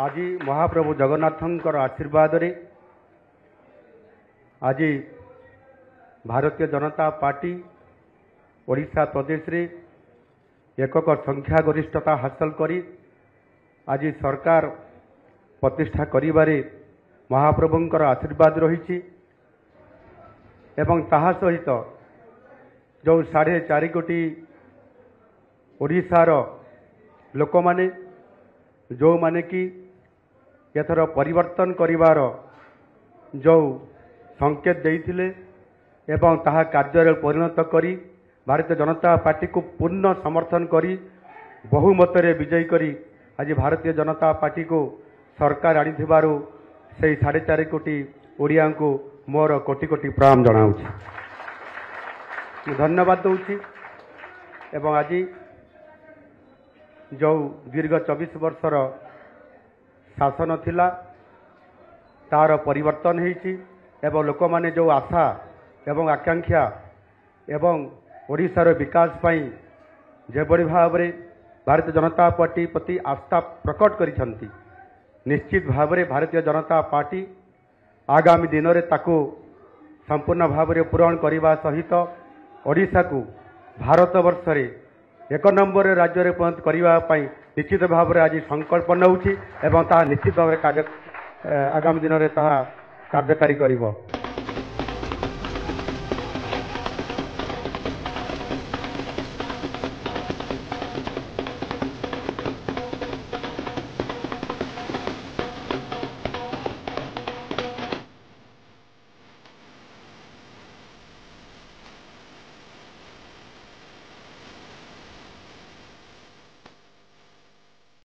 आज महाप्रभु जगन्नाथंकर आशीर्वाद रे आज भारतीय जनता पार्टी ओडिशा प्रदेश रे एकक संख्या गरिष्ठता हासिल करी आज सरकार प्रतिष्ठा करिबारे महाप्रभुंकर आशीर्वाद रही एवं ताहा सहित जो 4.5 कोटी ओडिशार लोक माने जो माने कि एथर परिवर्तन करिवार जो संकेत देइथिले एवं ताहा कार्य परिणत करी भारतीय जनता पार्टी को पूर्ण समर्थन करी बहुमत रे विजयी करी आज भारतीय जनता पार्टी को सरकार आनिथिबारु से 4.5 कोटी ओडिया को मोर कोटि कोटि प्रणाम जनाऊँ धन्यवाद दूची एवं आज जो दीर्घ 24 वर्षर शासन थिला तार परिवर्तन होईची एवं लोक माने जो आशा एवं आकांक्षा एवं ओडिशार विकास पाई जेबड़ी भाव में भारतीय जनता पार्टी प्रति आस्था प्रकट करिसंती निश्चित भाव में भारतीय जनता पार्टी आगामी दिन में ताकू संपूर्ण भाव में पूरण करने सहित ओडिशा को भारत वर्ष रे 1 नंबर राज्य रे परिणत करने निश्चित भाव में आज संकल्प नौछि एवं ता निश्चित भाव में आगामी दिन में कार्यकारी करिवो।